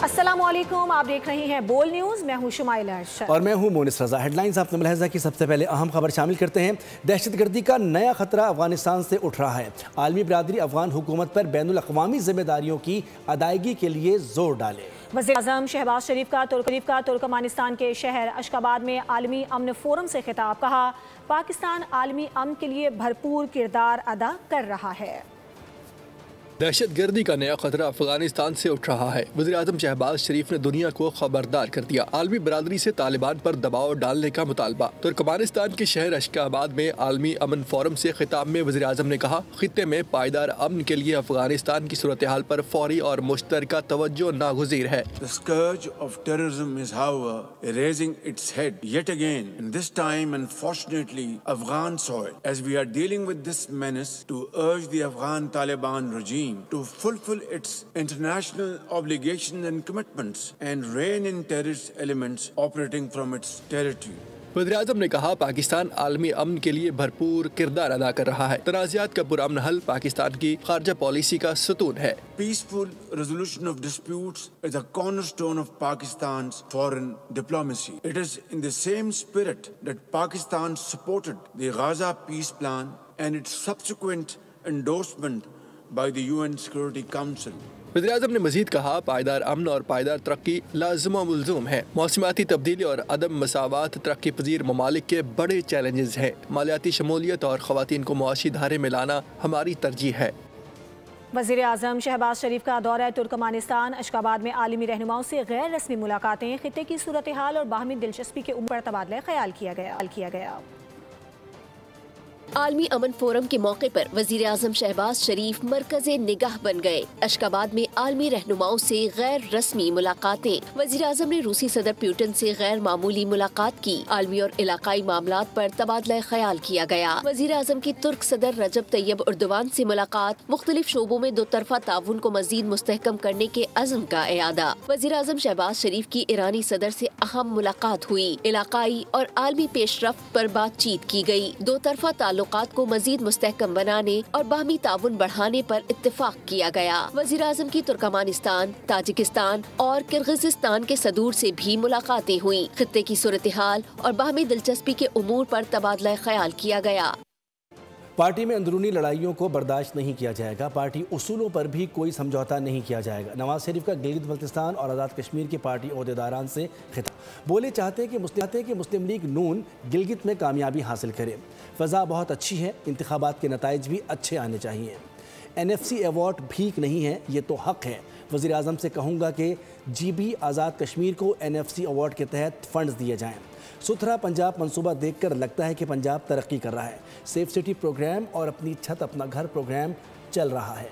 अस्सलामुअलैकुम, आप देख रहे हैं बोल न्यूज़। मैं हूं शुमाइला अरशद और मैं हूं मोनिस रजा। हेडलाइंस आपने मुलाहिजा की। सबसे पहले अहम खबर शामिल करते हैं। दहशतगर्दी का नया खतरा अफगानिस्तान से उठ रहा है। आलमी बिरादरी अफगान हुकूमत पर बैनुल अक़वामी जिम्मेदारियों की अदायगी के लिए जोर डाले। वज़ीर-ए-आज़म शहबाज शरीफ का तुर्कमानिस्तान के शहर अशकाबाद में आलमी अमन फोरम से खिताब। कहा, पाकिस्तान आलमी अमन के लिए भरपूर किरदार अदा कर रहा है। दहशतगर्दी का नया खतरा अफगानिस्तान से उठ रहा है। वज़ीर-ए-आज़म शहबाज शरीफ ने दुनिया को खबरदार कर दिया। आलमी बरादरी से तालिबान पर दबाव डालने का मुतालबा। तुर्कमानिस्तान के शहर अशकाबाद में आलमी अमन फोरम से खिताब में वज़ीर-ए-आज़म ने कहा, खित्ते में पायदार अमन के लिए अफगानिस्तान की सूरत हाल पर फौरी और मुश्तरका तवज्जो नागुज़ीर है। The scourge of terrorism is, however, raising its head yet again, and this time, unfortunately, Afghan soil. As we are dealing with this menace, to urge the Afghan Taliban regime to fulfill its international obligations and commitments and rein in terrorist elements operating from its territory. वज़ीर-ए-आज़म ने कहा, पाकिस्तान आलमी अमन के लिए भरपूर किरदार अदा कर रहा है। तनाज़ात का पुरअमन हल पाकिस्तान की खारजा पॉलिसी का सतून है। Peaceful resolution of disputes is a cornerstone of Pakistan's foreign diplomacy. It is in the same spirit that Pakistan supported the Gaza peace plan and its subsequent endorsement by the UN Security Council. वज़ीर-ए-आज़म ने मज़ीद कहा, पायदार अमन और पायदार तरक्की लाज़िम व मुल्ज़ूम है। मौसमाती तब्दीली और अदम मसावात तरक्की पजीर ममालिक के बड़े चैलेंजेस हैं। मालियाती शमूलियत और ख़वातीन को मुआशी धारे में लाना हमारी तरजीह है। वज़ीर-ए-आज़म शहबाज शरीफ का दौरा तुर्कमानिस्तान। अशकाबाद में आलमी रहनुमाओं से गैर रस्मी मुलाकातें। खित्ते की सूरत हाल और बाहमी दिलचस्पी के ऊपर तबादला ख्याल किया गया। आलमी अमन फोरम के मौके पर वज़ीर-ए-आज़म शहबाज शरीफ मरकज़े निगाह बन गए। अशकाबाद में आलमी रहनुमाओं से गैर रस्मी मुलाकातें। वज़ीर-ए-आज़म ने रूसी सदर प्यूटन से गैर मामूली मुलाकात की। आलमी और इलाकाई मामलात पर तबादला ख्याल किया गया। वज़ीर-ए-आज़म की तुर्क सदर रजब तैयब उर्दवान से मुलाकात। मुख्तलिफ शोबों में दो तरफा ताउन को मजीद मुस्तहकम करने के अज़्म का इयादा। वज़ीर-ए-आज़म शहबाज शरीफ की ईरानी सदर से अहम मुलाकात हुई। इलाकाई और आलमी पेशरफ्त पर बातचीत की गयी। दो तरफा ताल्लुकात को मजीद मुस्तहकम बनाने और बाहमी ताउन बढ़ाने पर इत्तेफाक किया गया। वज़ीर-ए-आज़म की तुर्कमानिस्तान, ताजिकिस्तान और किर्गिज़स्तान के सदूर से भी मुलाकातें हुई। खित्ते की सूरत हाल और बाहमी दिलचस्पी के उमूर पर तबादला ख्याल किया गया। पार्टी में अंदरूनी लड़ाइयों को बर्दाश्त नहीं किया जाएगा। पार्टी उसूलों पर भी कोई समझौता नहीं किया जाएगा। नवाज शरीफ का गिलगित बल्तिस्तान और आज़ाद कश्मीर के पार्टी ओहदेदारान से खिताब। बोले चाहते हैं कि मुस्लिम लीग नून गिलगित में कामयाबी हासिल करे। फ़ज़ा बहुत अच्छी है, इंतखाबात के नताइज भी अच्छे आने चाहिए। NFC अवार्ड भीख नहीं है, ये तो हक़ है। वज़ीर-ए-आज़म से कहूँगा कि GB आज़ाद कश्मीर को NFC अवार्ड के तहत फ़ंड्स दिए जाएँ। सुथरा पंजाब मंसूबा देखकर लगता है कि पंजाब तरक्की कर रहा है। सेफ सिटी प्रोग्राम और अपनी छत अपना घर प्रोग्राम चल रहा है।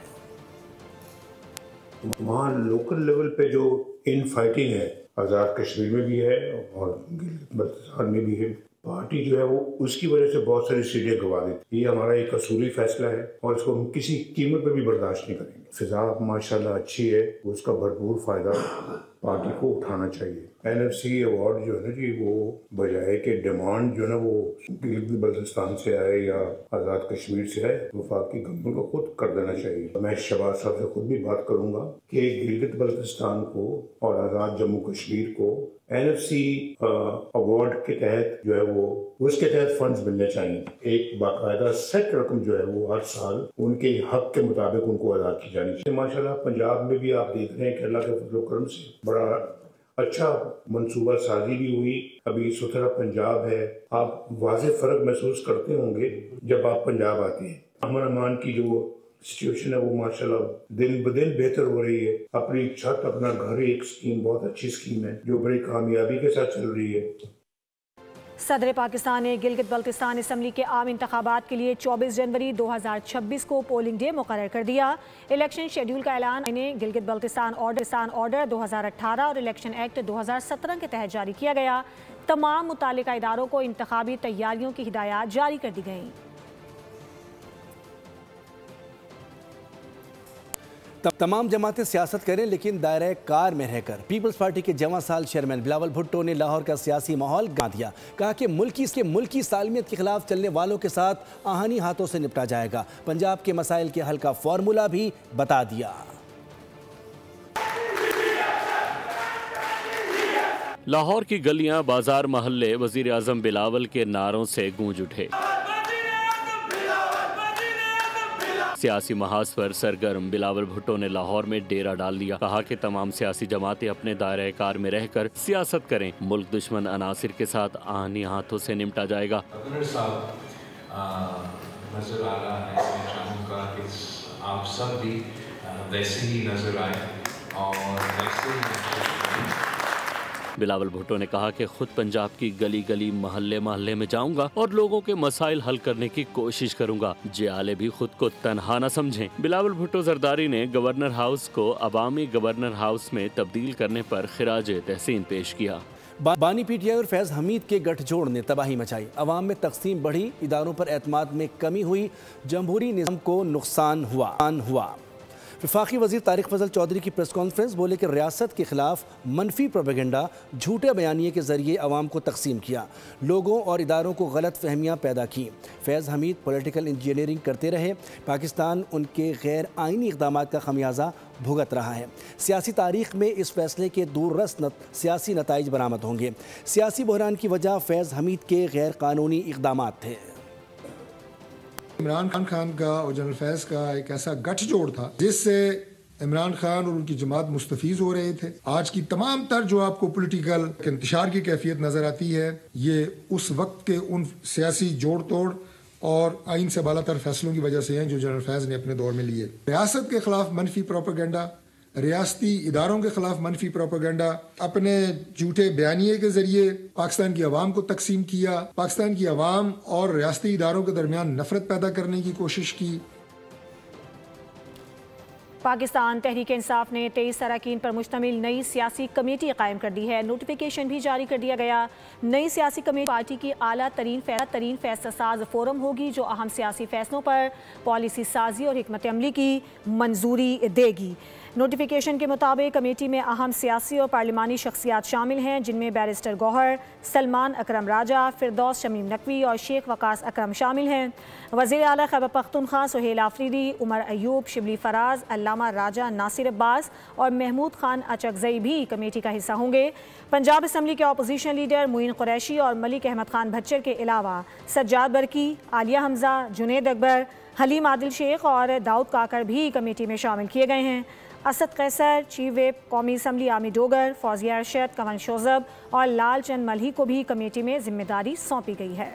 वहाँ लोकल लेवल पे जो इन फाइटिंग है, आज़ाद कश्मीर में भी है और गिलगित बल्तिस्तान में भी है। पार्टी जो है वो उसकी वजह से बहुत सारी सीटें गंवा देती। ये हमारा एक असूली फैसला है और इसको हम किसी कीमत पर भी बर्दाश्त नहीं करेंगे। फिजा माशाल्लाह अच्छी है, उसका भरपूर फायदा पार्टी को उठाना चाहिए। NFC अवार्ड जो है ना जी, वो बजाय के डिमांड जो है ना वो गिलगित बल्तिस्तान से आए या आज़ाद कश्मीर से आए, वफाकी गवर्नमेंट को खुद कर देना चाहिए। मैं शहबाज साहब से खुद भी बात करूंगा कि गिलगित बल्तिस्तान को और आज़ाद जम्मू कश्मीर को NFC अवार्ड के तहत जो है वो उसके तहत फंड्स मिलने चाहिए। एक बाकायदा सेट रकम जो है वो हर साल उनके हक के मुताबिक उनको अदा की जानी चाहिए। माशाल्लाह पंजाब में भी आप देख रहे हैं कि अल्लाह के फजल करम से बड़ा अच्छा मनसूबा साजी भी हुई। अभी सुथरा पंजाब है। आप वाज़ेह फ़र्क महसूस करते होंगे जब आप पंजाब आते हैं। अमन अमान की जो सिचुएशन है वो माशाल्लाह दिन ब दिन बेहतर हो रही है। अपनी छत अपना घर एक स्कीम बहुत अच्छी स्कीम है जो बड़ी कामयाबी के साथ चल रही है। सदर पाकिस्तान ने गिलगित बल्तिस्तान असम्बली के आम इंतखाबात के लिए 24 जनवरी 2026 को पोलिंग डे मुकर्रर कर दिया। इलेक्शन शेड्यूल का ऐलान गिलगित बल्तिस्तान ऑर्डर 2018 और इलेक्शन एक्ट 2017 के तहत जारी किया गया। तमाम मुतालिका इदारों को इंतखाबी तैयारियों की हिदायत जारी कर दी गई। तमाम जमातें सियासत करें लेकिन दायरे कार में रहकर। पीपल्स पार्टी के जवां साल चेयरमैन बिलावल भुट्टो ने लाहौर का सियासी माहौल गा दिया। कहा कि मुल्की सालमियत के खिलाफ चलने वालों के साथ आहनी हाथों से निपटा जाएगा। पंजाब के मसाइल के हल का फॉर्मूला भी बता दिया। लाहौर की गलियां, बाजार, मोहल्ले वजीर आजम बिलावल के नारों से गूंज उठे। सियासी महाज पर सरगर्म बिलावल भुट्टो ने लाहौर में डेरा डाल लिया। कहा कि तमाम सियासी जमातें अपने दायरे कार में रहकर सियासत करें। मुल्क दुश्मन अनासिर के साथ आहनी हाथों से निपटा जाएगा। नजर आ रहा है, मैं चाहूँगा कि आप सब भी वैसे ही नजर आए और वैसे ही। बिलावल भुट्टो ने कहा कि खुद पंजाब की गली गली, मोहल्ले मोहल्ले में जाऊंगा और लोगों के मसाइल हल करने की कोशिश करूंगा। जियाले भी खुद को तनहा न समझें। बिलावल भुट्टो जरदारी ने गवर्नर हाउस को अवामी गवर्नर हाउस में तब्दील करने पर खिराज तहसीन पेश किया। बानी पीटीआई और फैज़ हमीद के गठजोड़ ने तबाही मचाई। अवाम में तकसीम बढ़ी, इदारों पर एतमाद में कमी हुई, जमहूरी निज़ाम को नुकसान हुआ। वफाकी वज़ीर तारिक फजल चौधरी की प्रेस कॉन्फ्रेंस, बोले कि रियासत के खिलाफ मनफी प्रोपेगेंडा, झूठे बयानिए के ज़रिए अवाम को तकसीम किया, लोगों और इदारों को गलत फहमियाँ पैदा की। फैज़ हमीद पॉलिटिकल इंजीनियरिंग करते रहे। पाकिस्तान उनके गैर आइनी इक़दाम का खमियाजा भुगत रहा है। सियासी तारीख में इस फैसले के दूररस सियासी नताइज बरामद होंगे। सियासी बहरान की वजह फैज़ हमीद के गैर कानूनी इक़दाम थे। इमरान खान का और जनरल फैज़ का एक ऐसा गठजोड़ था जिससे इमरान खान और उनकी जमात मुस्तफीज हो रहे थे। आज की तमाम तर जो आपको पॉलिटिकल इंतशार की कैफियत नजर आती है, ये उस वक्त के उन सियासी जोड़ तोड़ और आइन से बालातर फैसलों की वजह से हैं जो जनरल फैज़ ने अपने दौर में लिए। रियासत के खिलाफ मनफी प्रोपेगेंडा, रियासती इदारों के खिलाफ मनफी प्रोपेगेंडा, अपने झूठे बयानिए के जरिए पाकिस्तान की आवाम को तकसीम किया, पाकिस्तान की आवाम और रियासती इदारों के दरमियान नफरत पैदा करने की कोशिश की। पाकिस्तान तहरीक इंसाफ ने 23 अरकान पर मुश्तमिल नई सियासी कमेटी कायम कर दी है। नोटिफिकेशन भी जारी कर दिया गया। नई सियासी कमेटी पार्टी की आला तरीन फैसला साज फोरम होगी जो अहम सियासी फैसलों पर पॉलिसी साजी और हिकमत अमली की मंजूरी देगी। नोटिफिकेशन के मुताबिक कमेटी में अहम सियासी और पार्लिमानी शख्सियात शामिल हैं, जिनमें बैरिस्टर गौहर, सलमान अकरम राजा, फिरदौस शमीम नकवी और शेख वकास अकरम शामिल हैं। वज़ीर आला खैबर पख्तूनख्वा सुहेल आफरीदी, उमर अयूब, शिबली फराज, अल्लामा राजा नासिर अब्बास और महमूद खान अचकजई भी कमेटी का हिस्सा होंगे। पंजाब असम्बली के अपोजिशन लीडर मुइन कुरैशी और मलिक अहमद खान भच्चर के अलावा सज्जाद बरकी, आलिया हमजा, जुनेद अकबर, हलीम आदिल शेख और दाऊद काकर भी कमेटी में शामिल किए गए हैं। असद कैसर, चीफ व्हिप कौमी असम्बली आमी डोगर, फौजिया अरशद, कंवल शोजब और लाल चंद मलही को भी कमेटी में जिम्मेदारी सौंपी गई है।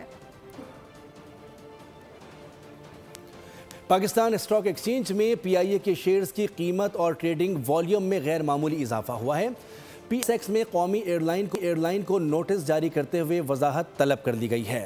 पाकिस्तान स्टॉक एक्सचेंज में PIA के शेयर्स की कीमत और ट्रेडिंग वॉल्यूम में गैर मामूली इजाफा हुआ है। PSEX में कौमी एयरलाइन को नोटिस जारी करते हुए वजाहत तलब कर दी गई है।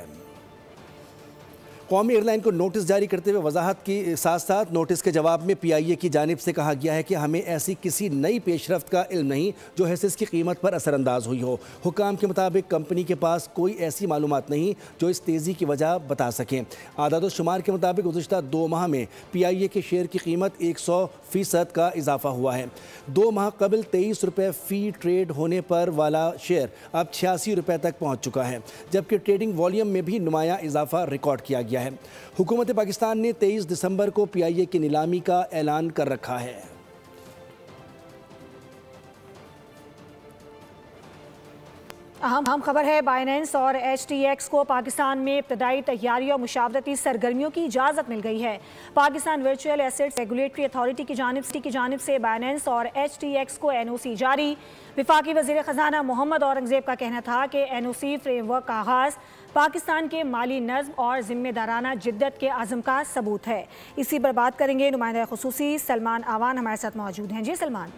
कौमी एयरलाइन को नोटिस जारी करते हुए वजाहत के साथ साथ नोटिस के जवाब में PIA की जानिब से कहा गया है कि हमें ऐसी किसी नई पेशरफ्त का इल्म नहीं जो हैसियत की कीमत पर असरअंदाज हुई हो। हुकाम के मुताबिक कंपनी के पास कोई ऐसी मालूमात नहीं जो इस तेज़ी की वजह बता सकें। आदाद शुमार के मुताबिक गुज़िश्ता 2 माह में PIA के शेयर की कीमत 100% का इजाफा हुआ है। 2 माह कबल 23 रुपये फ़ी ट्रेड होने पर वाला शेयर अब 86 रुपये तक पहुँच चुका है, जबकि ट्रेडिंग वॉल्यूम में भी नुमाया इजाफा रिकॉर्ड किया गया है। हुकूमत पाकिस्तान ने 23 दिसंबर को PIA की नीलामी का ऐलान कर रखा है। अहम खबर है, बाइनेंस और HTX को पाकिस्तान में इब्तदाई तैयारी और मुशावरती सरगर्मियों की इजाज़त मिल गई है। Pakistan virtual assets regulatory authority की जानिब से बाइनेंस और HTX को NOC जारी। वफाकी वज़ीर ख़जाना मोहम्मद औरंगज़ेब का कहना था कि NOC फ्रेमवर्क का आगाज़ पाकिस्तान के माली नज़्म और जिम्मेदाराना जिद्दत के आज़म का सबूत है। इसी पर बात करेंगे। नुमाइंदा खुसूसी सलमान आवान हमारे साथ मौजूद हैं। जी सलमान।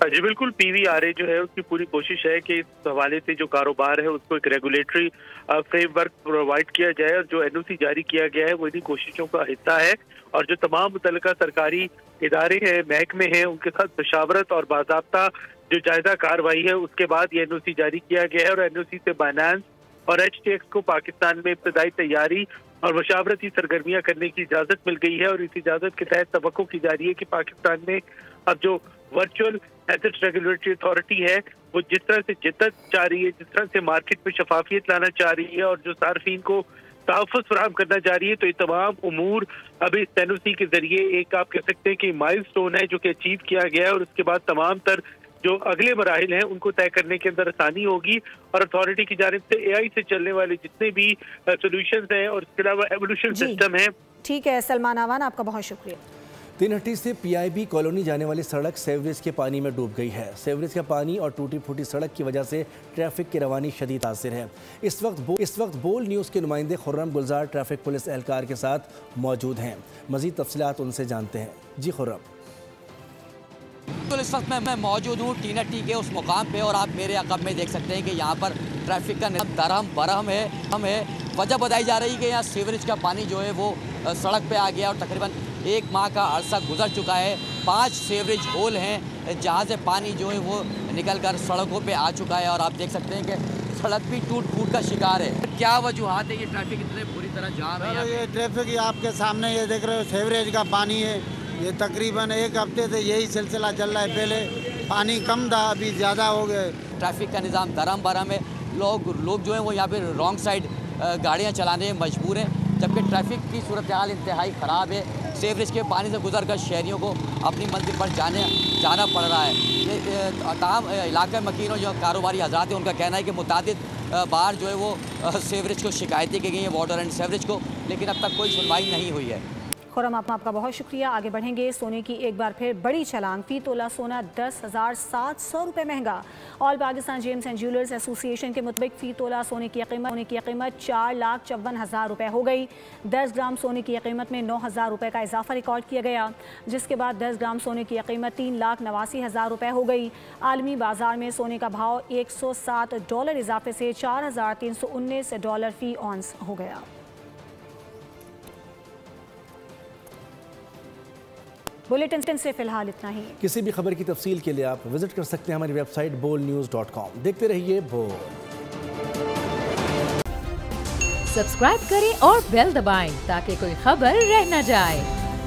जी बिल्कुल, PVRA जो है उसकी पूरी कोशिश है कि इस हवाले से जो कारोबार है उसको एक रेगुलेटरी फ्रेमवर्क प्रोवाइड किया जाए और जो NOC जारी किया गया है वो इन्हीं कोशिशों का हिस्सा है। और जो तमाम मुतल्लिका सरकारी इदारे हैं, महकमे हैं, उनके साथ मशावरत और बाज़ाब्ता जो जायजा कार्रवाई है उसके बाद ये NOC जारी किया गया है। और NOC से बाइनेंस और HTX को पाकिस्तान में इब्तदाई तैयारी और मशावरती सरगर्मियाँ करने की इजाज़त मिल गई है। और इस इजाज़त के तहत तवक्को की जा रही है कि पाकिस्तान में अब जो वर्चुअल एसेट्स रेगुलेटरी अथॉरिटी है वो जिस तरह से जिद्दत चाह रही है, जिस तरह से मार्केट में शफाफियत लाना चाह रही है और जो सार्फिन को तहफ़्फ़ुज़ फराहम करना चाह रही है, तो ये तमाम उमूर अभी NOC के जरिए एक आप कह सकते हैं कि माइलस्टोन है जो कि अचीव किया गया है। और उसके बाद तमाम तर जो अगले मराहिल हैं उनको तय करने के अंदर आसानी होगी और अथॉरिटी की जानिब से AI से चलने वाले जितने भी सोल्यूशंस हैं और इसके अलावा एवोल्यूशन सिस्टम है। ठीक है सलमान आवान, आपका बहुत शुक्रिया। तीनहट्टी से PIB कॉलोनी जाने वाली सड़क सेवरेज के पानी में डूब गई है। सेवरेज का पानी और टूटी फूटी सड़क की वजह से ट्रैफिक की रवानी शदीद तासिर है। इस वक्त बोल न्यूज़ के नुमाइंदे खुर्रम गुलजार ट्रैफिक पुलिस एहलकार के साथ मौजूद हैं। मज़ीद तफसीलात उनसे जानते हैं। जी खुर्रम। तो इस वक्त मैं मौजूद हूँ तीनहट्टी के उस मुकाम पे और आप मेरे अक़ब में देख सकते हैं कि यहाँ पर ट्रैफिक का निज़ाम दरहम बरहम है। वजह बताई जा रही है कि यहाँ सीवरेज का पानी जो है वो सड़क पे आ गया और तकरीबन 1 माह का अरसा गुजर चुका है। 5 सीवरेज होल हैं जहाँ से पानी जो है वो निकल कर सड़कों पे आ चुका है और आप देख सकते हैं कि सड़क भी टूट फूट का शिकार है। क्या वजूहात है ये ट्रैफिक इतने बुरी तरह जाम है? ये ट्रैफिक आपके सामने ये देख रहे हो, सीवरेज का पानी है। ये तकरीबन 1 हफ्ते से यही सिलसिला चल रहा है। पहले पानी कम था, अभी ज़्यादा हो गए। ट्रैफिक का निज़ाम दरम बरम है। लोग जो हैं वो यहाँ पे रॉन्ग साइड गाड़ियाँ चलाने में मजबूर हैं, जबकि ट्रैफिक की सूरत हाल इंतहाई ख़राब है। सीवरेज के पानी से गुजर कर शहरियों को अपनी मंजिल पर जाना पड़ रहा है। तमाम इलाके मकीन और जो कारोबारी हज़रात हैं उनका कहना है कि मुतादिद बार जो है वो सीवरेज को शिकायतें की गई हैं, वाटर एंड सीवरेज को, लेकिन अब तक कोई सुनवाई नहीं हुई है। खुर्रम, आपका बहुत शुक्रिया। आगे बढ़ेंगे। सोने की एक बार फिर बड़ी छलांग। फी तोला सोना 10,700 रुपये महंगा। All Pakistan James and jewellers association के मुताबिक फ़ी तोला सोने की कीमत 4,54,000 रुपये हो गई। 10 ग्राम सोने की कीमत में 9,000 रुपये का इजाफा रिकॉर्ड किया गया, जिसके बाद 10 ग्राम सोने की कीमत 3,89,000 रुपये हो गई। आलमी बाजार में सोने का भाव $107 इजाफे से $4,319 फ़ी ऑन्स हो गया। बुलेटिन से फिलहाल इतना ही। किसी भी खबर की तफसील के लिए आप विजिट कर सकते हैं हमारी वेबसाइट bolnews.com। देखते रहिए बोल। सब्सक्राइब करें और बेल दबाएं ताकि कोई खबर रह न जाए।